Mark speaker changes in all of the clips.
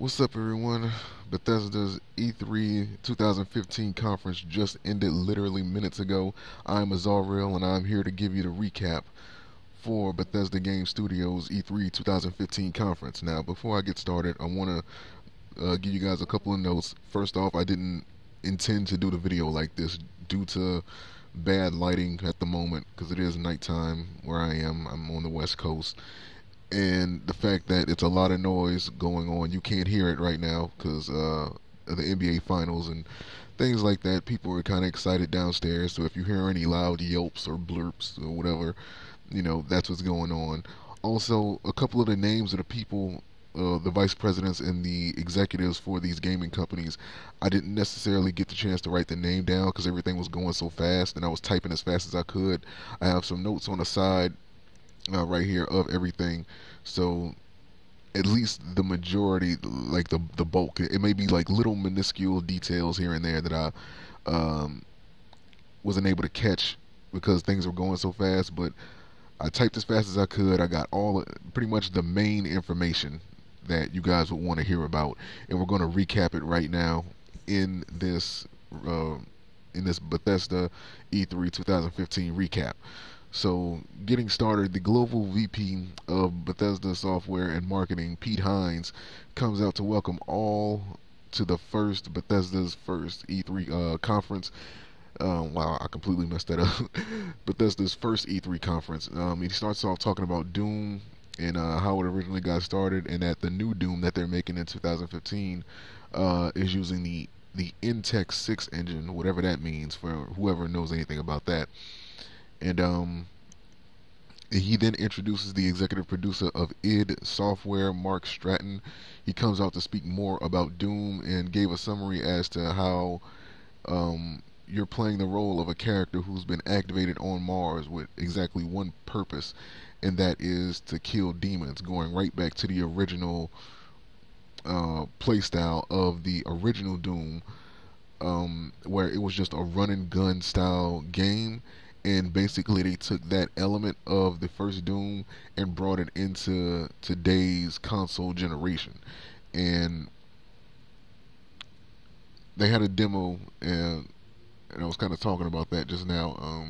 Speaker 1: What's up, everyone? Bethesda's E3 2015 conference just ended literally minutes ago. I'm Azariel, and I'm here to give you the recap for Bethesda Game Studios E3 2015 conference. Now, before I get started, I want to give you guys a couple of notes. First off, I didn't intend to do the video like this due to bad lighting at the moment because it is nighttime where I am. I'm on the West Coast, and the fact that it's a lot of noise going on. You can't hear it right now because of the NBA Finals and things like that. People are kind of excited downstairs, so if you hear any loud yelps or blurps or whatever, that's what's going on. Also, a couple of the names of the people, the vice presidents and the executives for these gaming companies, I didn't necessarily get the chance to write the name down because everything was going so fast and I was typing as fast as I could. I have some notes on the side right here of everything. So at least the majority, like the bulk, it may be like little minuscule details here and there that I wasn't able to catch because things were going so fast. But I typed as fast as I could. I got pretty much the main information that you guys would want to hear about, and we're going to recap it right now in this uh, Bethesda E3 2015 recap. So, getting started, the global VP of Bethesda Software and Marketing, Pete Hines, comes out to welcome all to the Bethesda's first E3 conference. Wow, I completely messed that up. Bethesda's first E3 conference. He starts off talking about Doom and how it originally got started, and that the new Doom that they're making in 2015 is using the Intech 6 engine, whatever that means for whoever knows anything about that. And he then introduces the executive producer of id Software, Mark Stratton. He comes out to speak more about Doom and gave a summary as to how you're playing the role of a character who's been activated on Mars with exactly one purpose, and that is to kill demons, going right back to the original playstyle of the original Doom, where it was just a run and gun style game, and basically they took that element of the first Doom and brought it into today's console generation. And they had a demo, and I was kind of talking about that just now.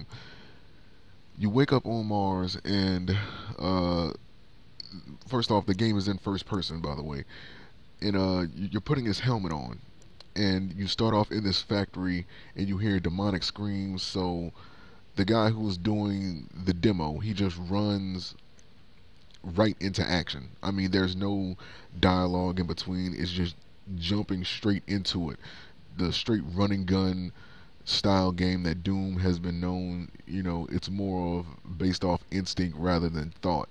Speaker 1: You wake up on Mars, and first off, the game is in first person, by the way, and you're putting this helmet on, and you start off in this factory, and you hear demonic screams. So the guy who's doing the demo, he just runs right into action. I mean, there's no dialogue in between. It's just jumping straight into it. The straight running gun style game that Doom has been known, it's more of based off instinct rather than thought.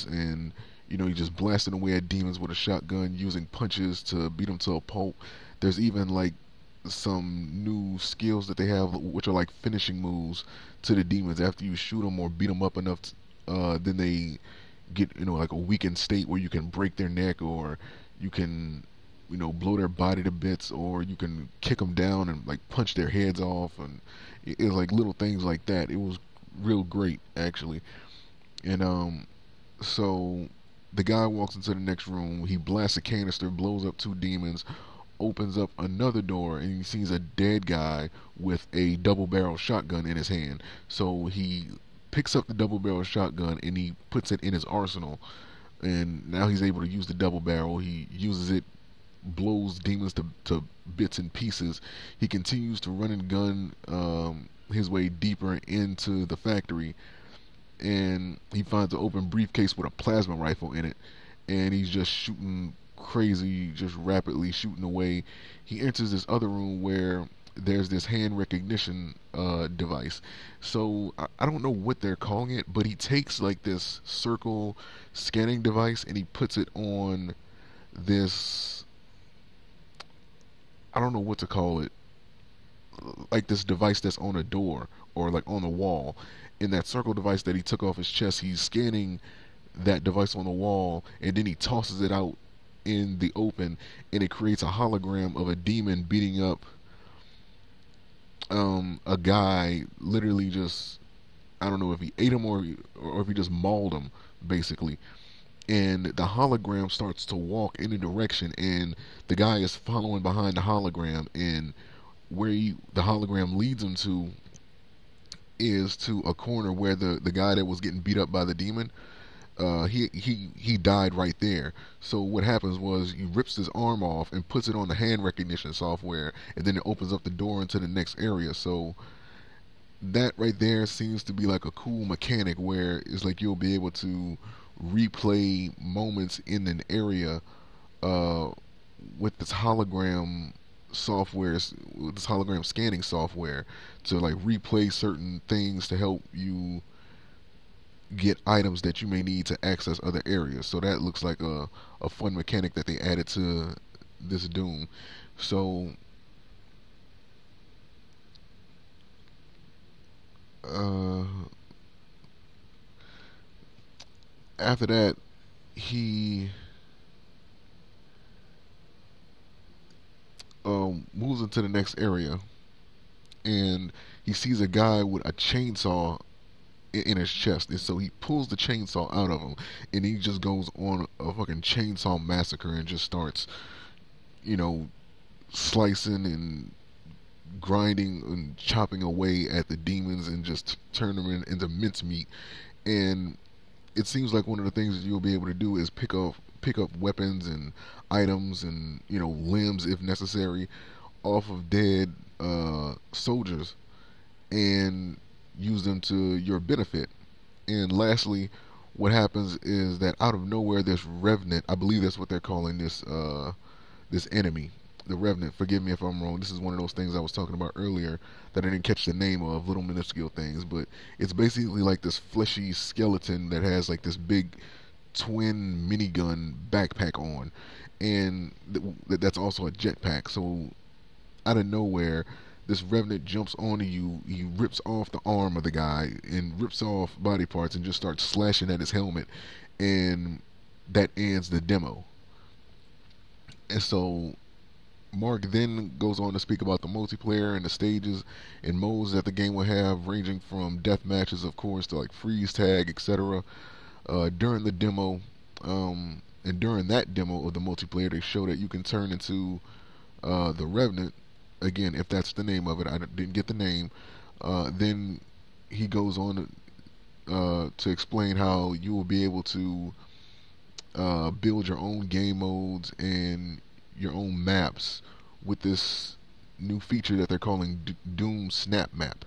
Speaker 1: And you just blasting away at demons with a shotgun, using punches to beat them to a pulp. There's even like some new skills that they have, which are like finishing moves to the demons after you shoot them or beat them up enough. Then they get like a weakened state where you can break their neck, or you can blow their body to bits, or you can kick them down and like punch their heads off, and it's like little things like that. It was real great actually. And so the guy walks into the next room. He blasts a canister, blows up two demons, opens up another door, and he sees a dead guy with a double barrel shotgun in his hand. So he picks up the double barrel shotgun and he puts it in his arsenal. And now he's able to use the double barrel. He uses it, blows demons to bits and pieces. He continues to run and gun his way deeper into the factory, and he finds an open briefcase with a plasma rifle in it, and he's just shooting crazy, just rapidly shooting away. He enters this other room where there's this hand recognition device. So I don't know what they're calling it, but he takes like this circle scanning device and he puts it on this, I don't know what to call it, like this device that's on a door or like on the wall. In that circle device that he took off his chest, he's scanning that device on the wall, and then he tosses it out in the open, and it creates a hologram of a demon beating up a guy. Literally, just, I don't know if he ate him or if he just mauled him, basically. and the hologram starts to walk in a direction, and the guy is following behind the hologram, and the hologram leads him to is to a corner where the guy that was getting beat up by the demon, he died right there. So what happens was he rips his arm off and puts it on the hand recognition software, and then it opens up the door into the next area. So that right there seems to be like a cool mechanic where it's like you'll be able to replay moments in an area uh, with this hologram software, with this hologram scanning software, to like replay certain things to help you get items that you may need to access other areas. So that looks like a fun mechanic that they added to this Doom. So uh, after that, he moves into the next area, and he sees a guy with a chainsaw in his chest, and so he pulls the chainsaw out of him, and he just goes on a fucking chainsaw massacre and just starts, you know, slicing and grinding and chopping away at the demons and just turn them into mincemeat. And it seems like one of the things that you'll be able to do is pick up weapons and items and, you know, limbs if necessary off of dead soldiers and use them to your benefit. And lastly, what happens is that out of nowhere, this revenant, I believe that's what they're calling this enemy, the revenant. Forgive me if I'm wrong. This is one of those things I was talking about earlier that I didn't catch the name of, little minuscule things, but it's basically like this fleshy skeleton that has like this big twin minigun backpack on, and that's also a jetpack. So out of nowhere, this revenant jumps onto you. He rips off the arm of the guy and rips off body parts and just starts slashing at his helmet, and that ends the demo. And so Mark then goes on to speak about the multiplayer and the stages and modes that the game will have, ranging from death matches, of course, to like freeze tag, etc. During the demo, and during that demo of the multiplayer, they show that you can turn into the Revenant. Again, if that's the name of it, I didn't get the name. Then he goes on to explain how you will be able to build your own game modes and your own maps with this new feature that they're calling Doom Snap Map.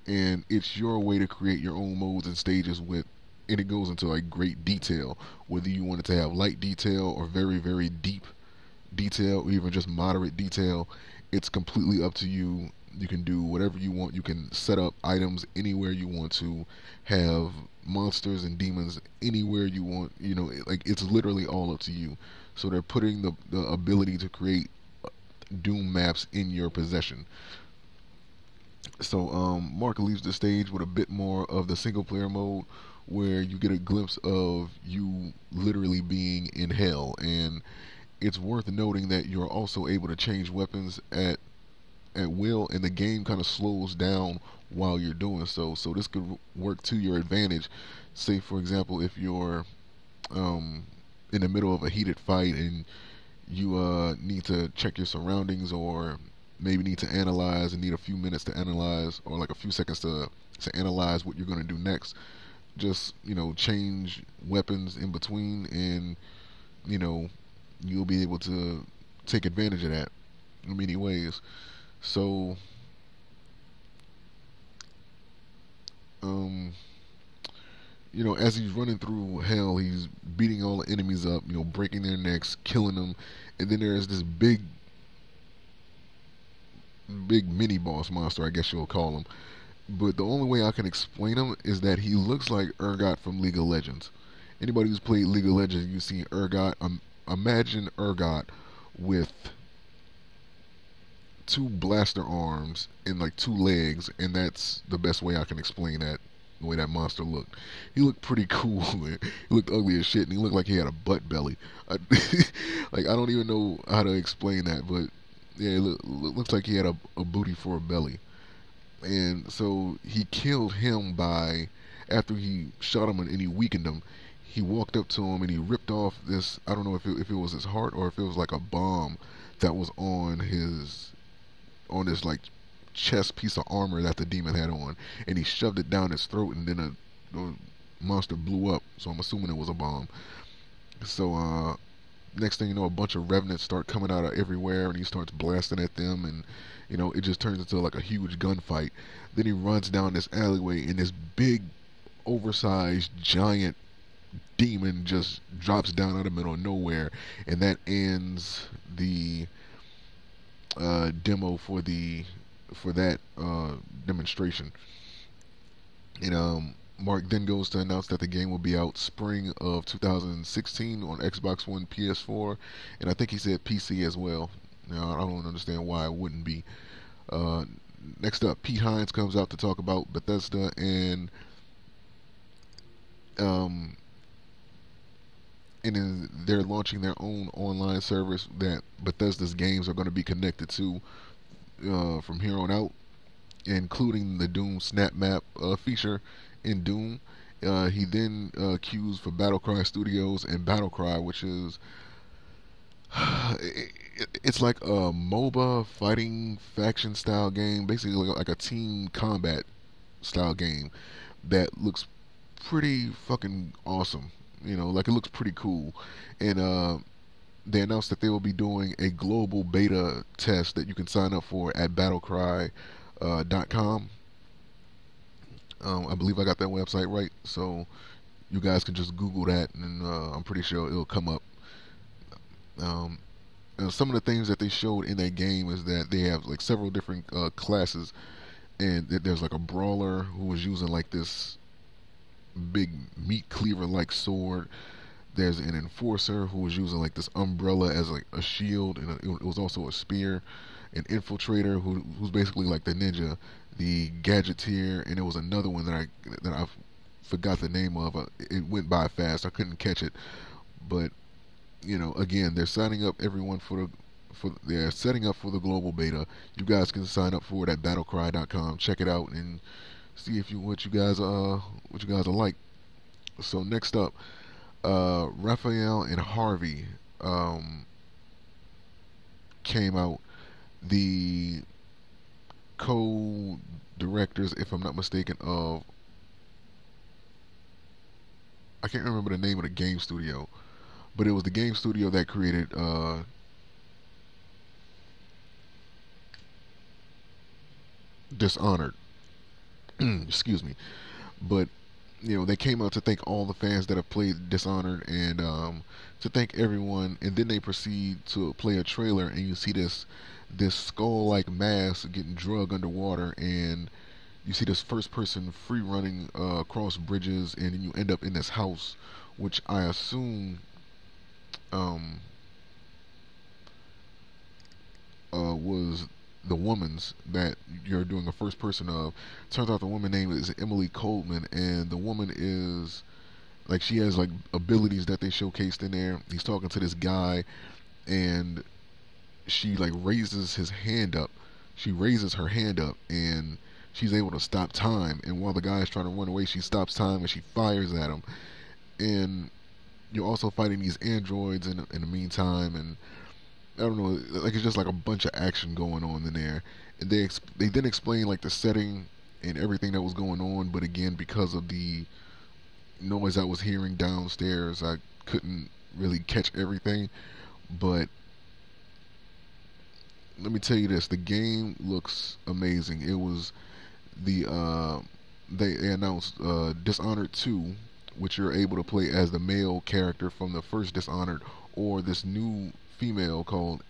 Speaker 1: And it's your way to create your own modes and stages with, and it goes into like great detail, whether you want it to have light detail or very, very deep detail, or even just moderate detail. It's completely up to you. You can do whatever you want. You can set up items anywhere you want to, have monsters and demons anywhere you want. You know, like, it's literally all up to you. So they're putting the ability to create Doom maps in your possession. So Mark leaves the stage with a bit more of the single player mode, where you get a glimpse of you literally being in hell. And it's worth noting that you're also able to change weapons at will, and the game kind of slows down while you're doing so. So this could work to your advantage. Say, for example, if you're in the middle of a heated fight and you need to check your surroundings, or maybe need to analyze and need a few minutes to analyze, or like a few seconds to analyze what you're going to do next. Just, you know, change weapons in between, and, you know, you'll be able to take advantage of that in many ways. So you know, as he's running through hell, he's beating all the enemies up, you know, breaking their necks, killing them. And then there's this big mini boss monster, I guess you'll call him. But the only way I can explain him is that he looks like Urgot from League of Legends. Anybody who's played League of Legends, you've seen Urgot. Imagine Urgot with two blaster arms and like two legs, and that's the best way I can explain that, the way that monster looked. He looked pretty cool, man. He looked ugly as shit, and he looked like he had a butt belly. Like, I don't even know how to explain that, but yeah, it looks like he had a booty for a belly. And so he killed him by, after he shot him and he weakened him, he walked up to him and he ripped off this. I don't know if it was his heart or if it was like a bomb that was on this like chest piece of armor that the demon had on, and he shoved it down his throat, and then the monster blew up. So I'm assuming it was a bomb. So next thing you know, a bunch of revenants start coming out of everywhere, and he starts blasting at them, and it just turns into like a huge gunfight. Then he runs down this alleyway, and this big, oversized, giant demon just drops down out of the middle of nowhere, and that ends the demo for that demonstration. And Mark then goes to announce that the game will be out spring of 2016 on Xbox One, PS4, and I think he said PC as well. Now I don't understand why it wouldn't be. Uh, Next up, Pete Hines comes out to talk about Bethesda, and um, they're launching their own online service that Bethesda's games are going to be connected to from here on out, including the Doom Snap Map feature in Doom. He then cues for Battlecry Studios and Battlecry, which is it's like a MOBA fighting faction style game, basically like a team combat style game that looks pretty fucking awesome. Like it looks pretty cool, and they announced that they will be doing a global beta test that you can sign up for at battlecry.com. I believe I got that website right, so you guys can just Google that, and I'm pretty sure it'll come up. Um, some of the things that they showed in that game is that they have like several different classes, and there's like a brawler who was using like this big meat cleaver like sword. There's an enforcer who was using like this umbrella as like a shield, and it was also a spear. An infiltrator who's basically like the ninja, the gadgeteer, and it was another one that I forgot the name of. It went by fast. I couldn't catch it, but again, they're signing up everyone they're setting up for the global beta. You guys can sign up for it at battlecry.com. Check it out and see what you guys are like. So next up, Raphael and Harvey came out. The co-directors, if I'm not mistaken, of I can't remember the name of the game studio, but it was the game studio that created Dishonored. Excuse me. But they came out to thank all the fans that have played Dishonored, and to thank everyone, and then they proceed to play a trailer, and you see this skull-like mass getting drugged underwater, and you see this first-person free running across bridges, and then you end up in this house, which I assume was the woman's that you're doing a first person of. Turns out the woman name is Emily Coleman, and the woman is like, she has like abilities that they showcased in there. He's talking to this guy, and she like raises his hand up. She raises her hand up, and she's able to stop time. And while the guy is trying to run away, she stops time and she fires at him. And you're also fighting these androids in the meantime, and I don't know, like it's just like a bunch of action going on in there. And they didn't explain like the setting and everything that was going on, but again, because of the noise I was hearing downstairs, I couldn't really catch everything. But let me tell you this: the game looks amazing. It was they announced Dishonored 2, which you're able to play as the male character from the first Dishonored, or this new female called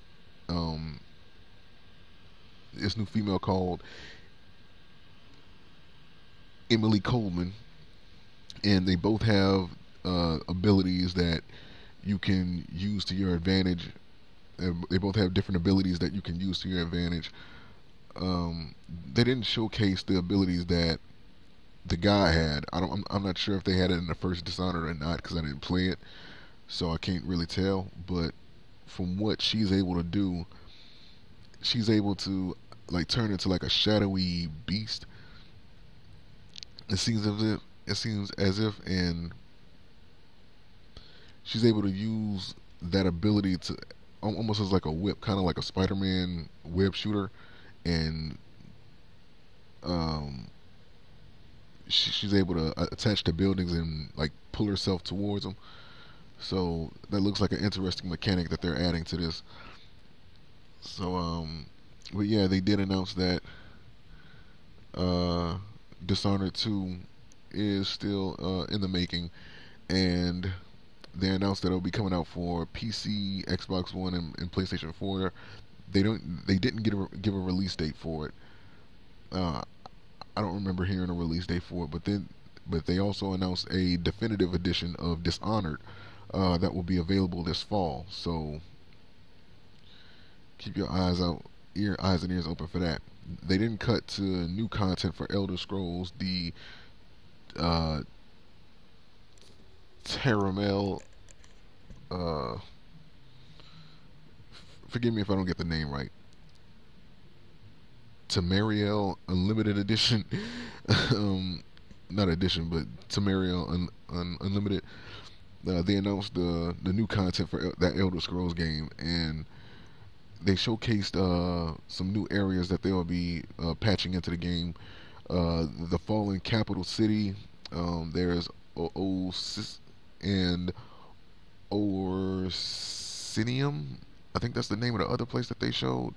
Speaker 1: Emily Coleman, and they both have abilities that you can use to your advantage. They both have different abilities that you can use to your advantage. They didn't showcase the abilities that the guy had. I'm not sure if they had it in the first Dishonored or not, because I didn't play it, so I can't really tell. But from what she's able to do, she's able to like turn into like a shadowy beast. It seems as if, and she's able to use that ability to almost as like a whip, kind of like a Spider-Man web shooter, and um, she's able to attach to buildings and like pull herself towards them. So that looks like an interesting mechanic that they're adding to this. So but yeah, they did announce that uh, Dishonored 2 is still in the making, and they announced that it'll be coming out for PC, Xbox One, and PlayStation 4. They didn't give a release date for it. Uh, I don't remember hearing a release date for it, but they also announced a definitive edition of Dishonored that will be available this fall. So keep your eyes and ears open for that. They didn't cut to new content for Elder Scrolls. The uh, Tameriel, uh, forgive me if I don't get the name right. Tameriel Unlimited Edition, not edition, but Tameriel Unlimited. They announced the new content for that Elder Scrolls game, and they showcased some new areas that they'll be patching into the game. The fallen capital city. There's Osis and Orsinium. I think that's the name of the other place that they showed.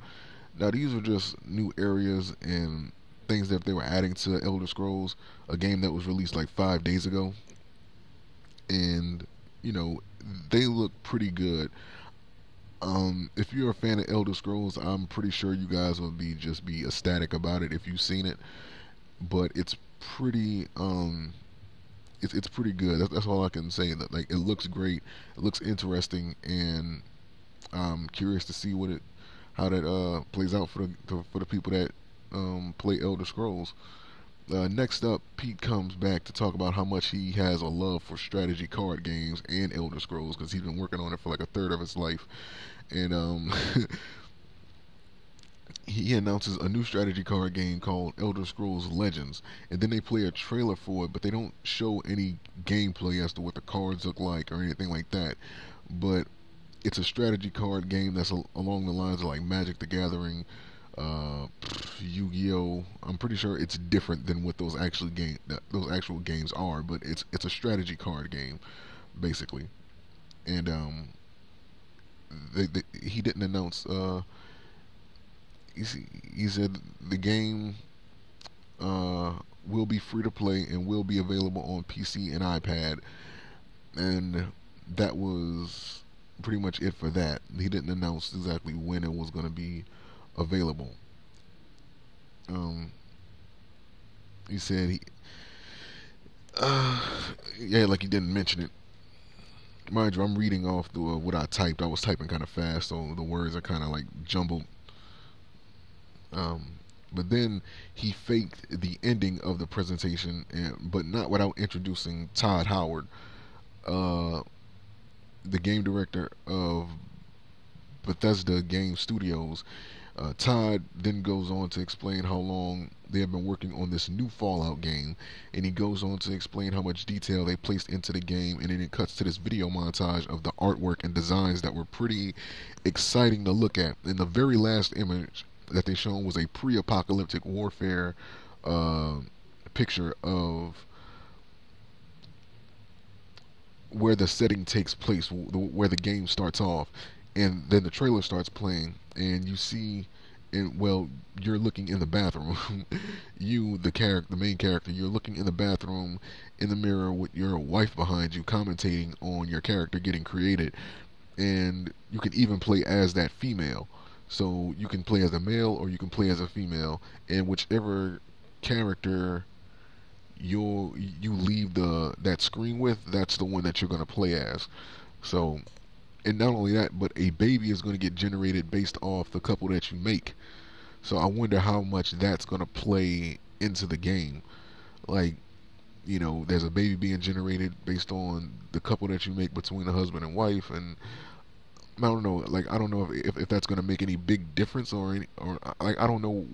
Speaker 1: Now these are just new areas and things that they were adding to Elder Scrolls, a game that was released like 5 days ago, and you know they look pretty good. If you're a fan of Elder Scrolls, I'm pretty sure you guys will be ecstatic about it if you've seen it. But it's pretty it's pretty good. That's all I can say. That like it looks great, it looks interesting, and I'm curious to see how that plays out for the people that play Elder Scrolls. Next up, Pete comes back to talk about how much he has a love for strategy card games and Elder Scrolls because he's been working on it for like a third of his life, and he announces a new strategy card game called Elder Scrolls Legends, and then they play a trailer for it, but they don't show any gameplay as to what the cards look like or anything like that. But it's a strategy card game that's along the lines of like Magic the Gathering, Yu-Gi-Oh. I'm pretty sure it's different than what those actual games are, but it's a strategy card game basically. And he didn't announce. He said the game will be free to play and will be available on PC and iPad, and that was pretty much it for that. He didn't announce exactly when it was going to be available. Um, he said uh, yeah, like he didn't mention it. Mind you, I'm reading off what I typed. I was typing kind of fast, so the words are kind of like jumbled. Um, but then he faked the ending of the presentation, but not without introducing Todd Howard, uh, the game director of Bethesda Game Studios. Todd then goes on to explain how long they have been working on this new Fallout game, and he goes on to explain how much detail they placed into the game, and then it cuts to this video montage of the artwork and designs that were pretty exciting to look at. And the very last image that they shown was a pre-apocalyptic warfare uh, picture of where the setting takes place, where the game starts off, and then the trailer starts playing, and you see, and well, you're looking in the bathroom. You, the main character, you're looking in the bathroom in the mirror with your wife behind you, commentating on your character getting created, and you can even play as that female. So you can play as a male or you can play as a female, and whichever character you leave that screen with, that's the one that you're gonna play as. So, and not only that, but a baby is gonna get generated based off the couple that you make. So I wonder how much that's gonna play into the game. Like, there's a baby being generated based on the couple that you make between a husband and wife, and I don't know. Like, I don't know if that's gonna make any big difference or like I don't know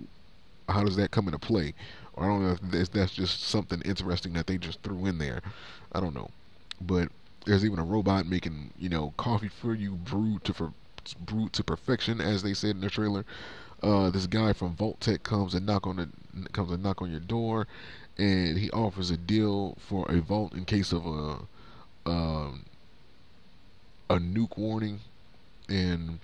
Speaker 1: how does that come into play, or I don't know if that's just something interesting that they just threw in there. I don't know, but There's even a robot making, coffee for you, brewed to perfection, as they said in the trailer. This guy from Vault Tech comes and knock on your door, and he offers a deal for a vault in case of um, a nuke warning. And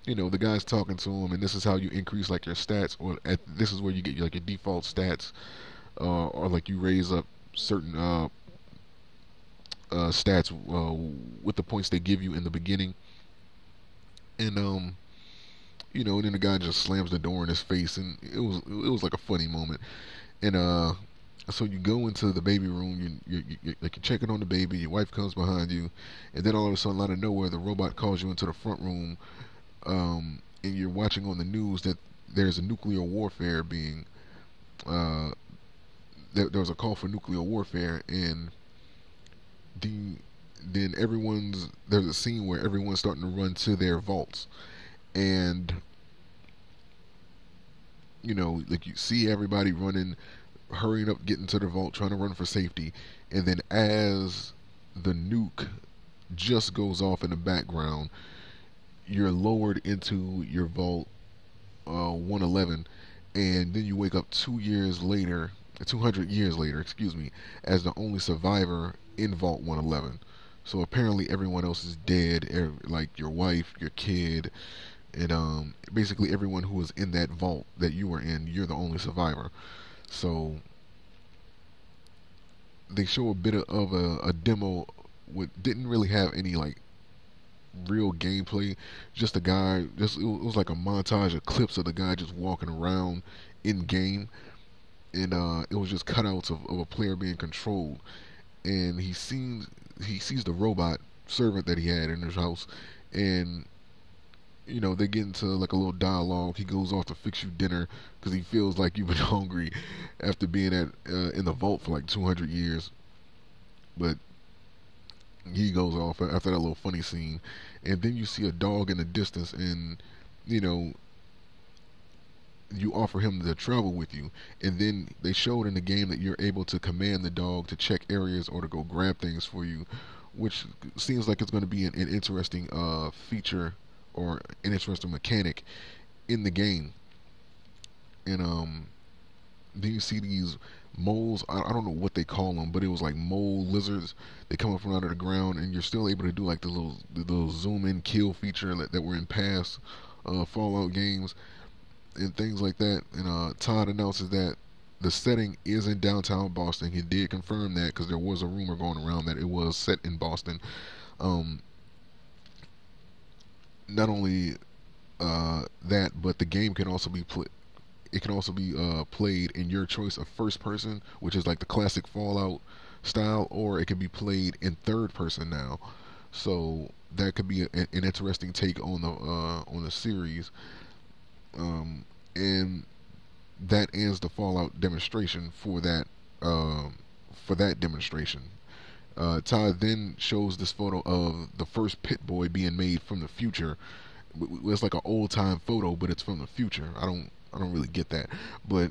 Speaker 1: the guy's talking to him, and this is how you increase like your stats, or this is where you get like your default stats, or like you raise up certain stats with the points they give you in the beginning. And and then the guy just slams the door in his face, and it was like a funny moment. And so you go into the baby room, like you're checking on the baby, your wife comes behind you, and then all of a sudden, out of nowhere, the robot calls you into the front room, and you're watching on the news that there's a nuclear warfare being, uh, there was a call for nuclear warfare, and the then there's a scene where everyone's starting to run to their vaults, and like you see everybody running, hurrying up, getting to the vault, trying to run for safety, and then as the nuke just goes off in the background, you're lowered into your vault 111, and then you wake up 2 years later, 200 years later, excuse me, as the only survivor in Vault 111. So apparently everyone else is dead, like your wife, your kid, and basically everyone who was in that vault that you were in, you're the only survivor. So they show a bit of a demo, with didn't really have any like real gameplay. Just a guy, just it was like a montage of clips of the guy just walking around in game, and it was just cutouts of a player being controlled, and he sees the robot servant that he had in his house, and they get into like a little dialogue. He goes off to fix you dinner because he feels like you've been hungry after being in the vault for like 200 years. But he goes off after that little funny scene, and then you see a dog in the distance, and you know you offer him to travel with you, and then they showed in the game that you're able to command the dog to check areas or to go grab things for you, which seems like it's going to be an interesting feature or an interesting mechanic in the game. And then you see these moles. I don't know what they call them, but it was like mole lizards. They come up from out of the ground, and you're still able to do like the little zoom in kill feature that were in past Fallout games and things like that. And Todd announces that the setting is in downtown Boston. He did confirm that because there was a rumor going around that it was set in Boston. Um, Not only that, but the game can also be played. It can also be played in your choice of first person, which is like the classic Fallout style, or it can be played in third person now. So that could be an interesting take on the series. And that ends the Fallout demonstration for that demonstration. Todd then shows this photo of the first Pit Boy being made from the future. It's like an old time photo, but it's from the future. I don't really get that, but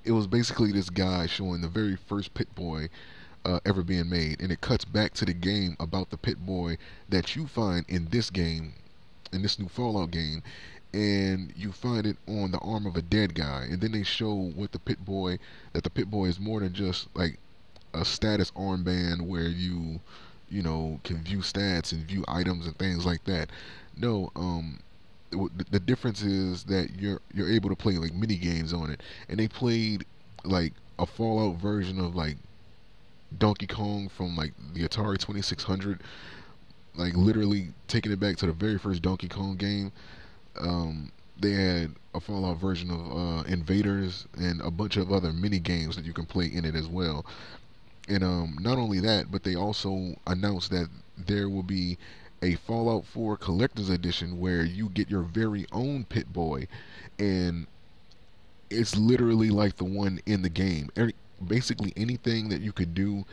Speaker 1: it was basically this guy showing the very first Pit Boy ever being made, and it cuts back to the game about the Pit Boy that you find in this game, in this new Fallout game, and you find it on the arm of a dead guy, and then they show what the Pit Boy is more than just like a status armband where you can view stats and view items and things like that. No, the difference is that you're able to play like mini games on it, and they played like a Fallout version of like Donkey Kong from like the Atari 2600, like literally taking it back to the very first Donkey Kong game. They had a Fallout version of Invaders and a bunch of other mini games that you can play in it as well. And not only that, but they also announced that there will be a Fallout 4 Collector's Edition where you get your very own Pit Boy, and it's literally like the one in the game. Basically, anything that you could do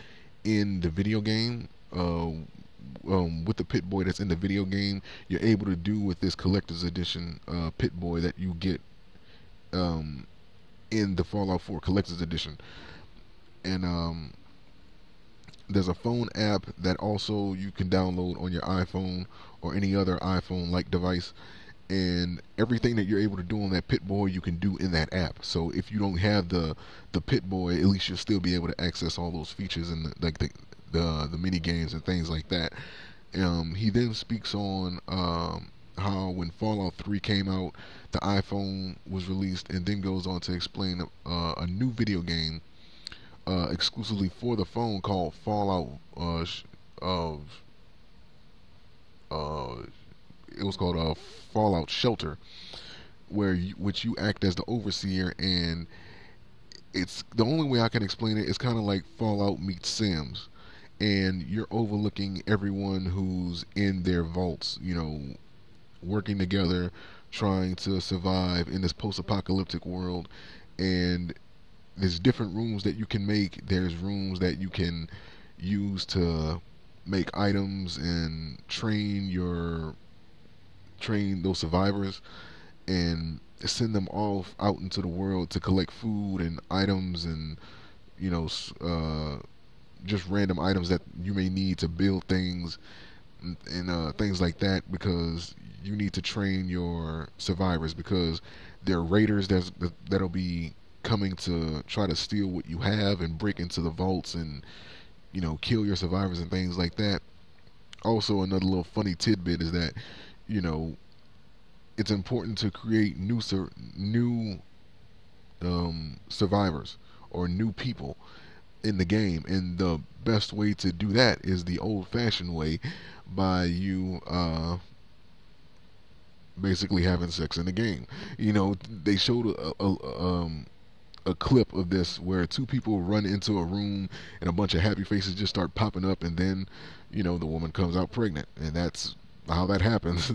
Speaker 1: in the video game, with the Pit Boy that's in the video game, you're able to do with this Collector's Edition Pit Boy that you get um, in the Fallout 4 Collector's Edition. And There's a phone app that also you can download on your iPhone or any other iPhone like device, and everything that you're able to do on that Pit-Boy you can do in that app. So if you don't have the Pit-Boy, at least you'll still be able to access all those features and the mini games and things like that. He then speaks on how when Fallout 3 came out, the iPhone was released, and then goes on to explain a new video game exclusively for the phone called Fallout. Uh, uh, it was called Fallout Shelter, which you act as the overseer, and it's the only way I can explain it. It's kind of like Fallout meets Sims, and you're overlooking everyone who's in their vaults, working together, trying to survive in this post-apocalyptic world. And there's different rooms that you can make. There's rooms that you can use to make items and train those survivors and send them off out into the world to collect food and items and you know just random items that you may need to build things and things like that, because you need to train your survivors, because there are raiders that'll be coming to try to steal what you have and break into the vaults and kill your survivors and things like that. Also, another little funny tidbit is that you know it's important to create new survivors or new people in the game, and the best way to do that is the old-fashioned way, by you basically having sex in the game. They showed a clip of this where two people run into a room and a bunch of happy faces just start popping up, and then the woman comes out pregnant, and that's how that happens.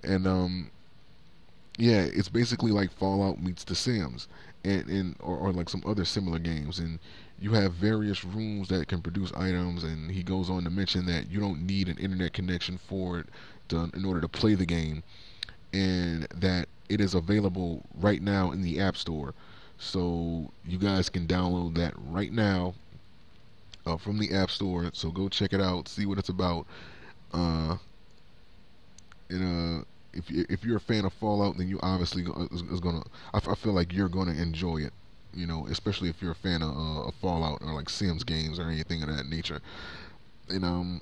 Speaker 1: And yeah, it's basically like Fallout meets The Sims, or like some other similar games. And you have various rooms that can produce items, and he goes on to mention that you don't need an internet connection for it in order to play the game, and that it is available right now in the App Store. So you guys can download that right now from the App Store. So go check it out, see what it's about. Uh, and if you're a fan of Fallout, then you obviously is gonna. I feel like you're gonna enjoy it. Especially if you're a fan of Fallout or like Sims games or anything of that nature. And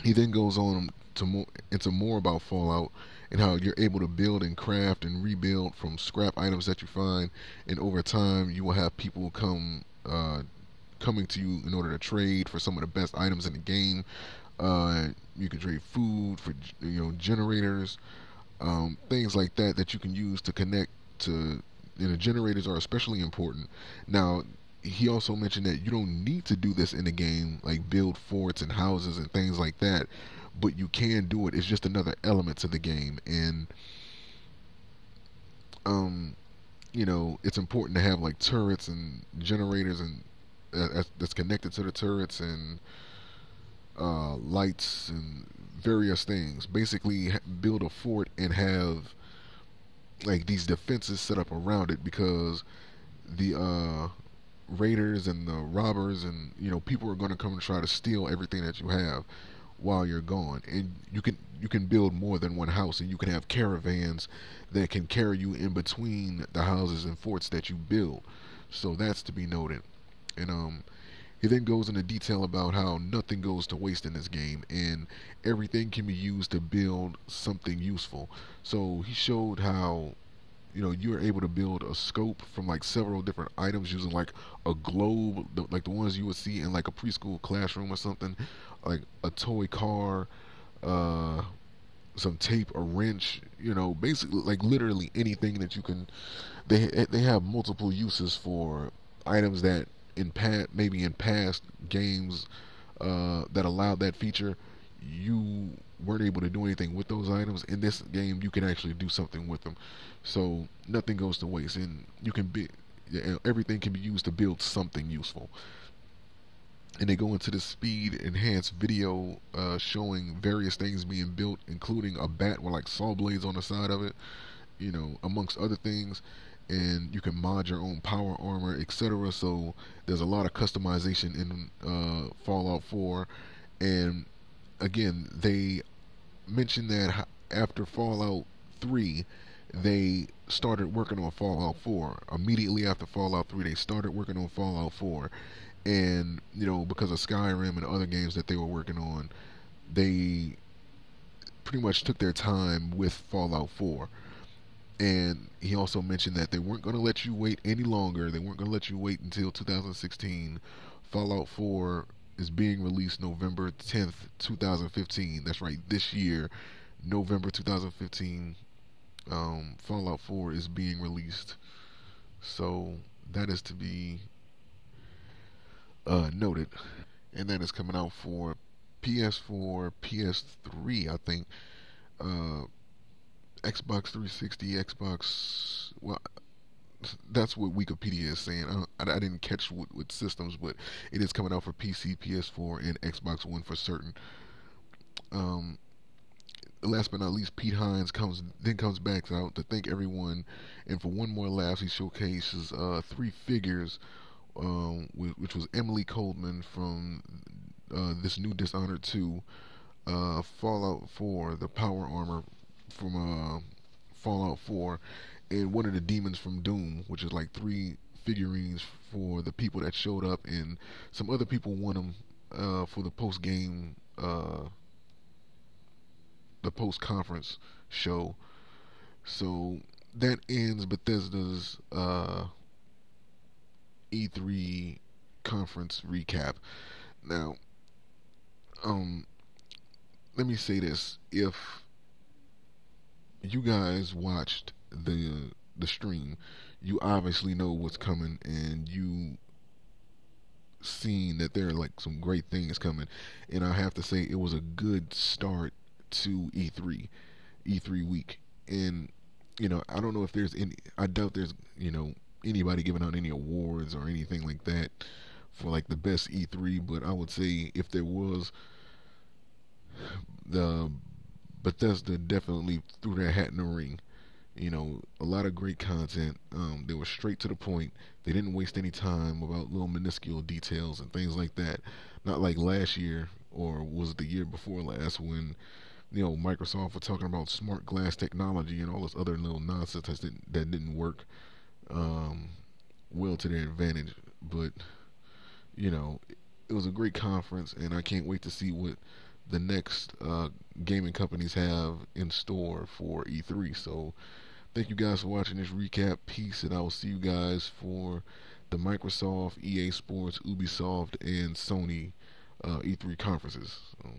Speaker 1: he then goes on to into more about Fallout and how you're able to build and craft and rebuild from scrap items that you find, and over time you will have people coming to you in order to trade for some of the best items in the game. You can trade food for generators, things like that you can use to connect to. Generators are especially important. Now, he also mentioned that you don't need to do this in the game, like build forts and houses and things like that, but you can do it. It's just another element to the game, and it's important to have like turrets and generators and that's connected to the turrets, and lights and various things. Basically, build a fort and have like these defenses set up around it, because the raiders and the robbers and people are going to come and try to steal everything that you have while you're gone. And you can build more than one house, and you can have caravans that can carry you in between the houses and forts that you build. So that's to be noted. And he then goes into detail about how nothing goes to waste in this game, and everything can be used to build something useful. So he showed how you're able to build a scope from like several different items using like a globe, like the ones you would see in like a preschool classroom or something, like a toy car, some tape, a wrench, basically like literally anything that you can. They have multiple uses for items that maybe in past games that allowed that feature, you weren't able to do anything with those items. In this game, you can actually do something with them. So nothing goes to waste, and everything can be used to build something useful. And they go into the speed enhanced video showing various things being built, including a bat with like saw blades on the side of it, amongst other things. and you can mod your own power armor, etc. So there's a lot of customization in Fallout 4. And again, they mentioned that after Fallout 3, they started working on Fallout 4. Immediately after Fallout 3, they started working on Fallout 4. And, because of Skyrim and other games that they were working on, they pretty much took their time with Fallout 4. And he also mentioned that they weren't going to let you wait any longer. They weren't going to let you wait until 2016. Fallout 4 is being released November 10th, 2015. That's right, this year, November 2015. Fallout 4 is being released. So that is to be noted. And that is coming out for PS4, PS3, I think. Uh, Xbox 360, Xbox. Well, that's what Wikipedia is saying. I didn't catch what systems, but it is coming out for PC, PS4, and Xbox One for certain. Um, Last but not least, Pete Hines comes back out to thank everyone, and for one more laugh, he showcases three figures, which was Emily Coleman from this new Dishonored 2, Fallout 4, the power armor from Fallout 4, and one of the demons from Doom, which is like three figurines for the people that showed up, and some other people won them for the post game, the post conference show. So that ends Bethesda's E3 conference recap. Now, um, let me say this: if you guys watched the stream, you obviously know what's coming, and you seen that there are like some great things coming. And I have to say, it was a good start to E3 week. And I don't know if there's any. I doubt there's anybody giving out any awards or anything like that for like the best E3. But I would say if there was, the Bethesda definitely threw their hat in the ring. A lot of great content. They were straight to the point. They didn't waste any time about little minuscule details and things like that. Not like last year, or was it the year before last, when Microsoft were talking about smart glass technology and all this other little nonsense that didn't work well to their advantage. But it was a great conference, and I can't wait to see what the next gaming companies have in store for E3. So thank you guys for watching this recap. Peace, and I will see you guys for the Microsoft, EA Sports, Ubisoft, and Sony E3 conferences. So,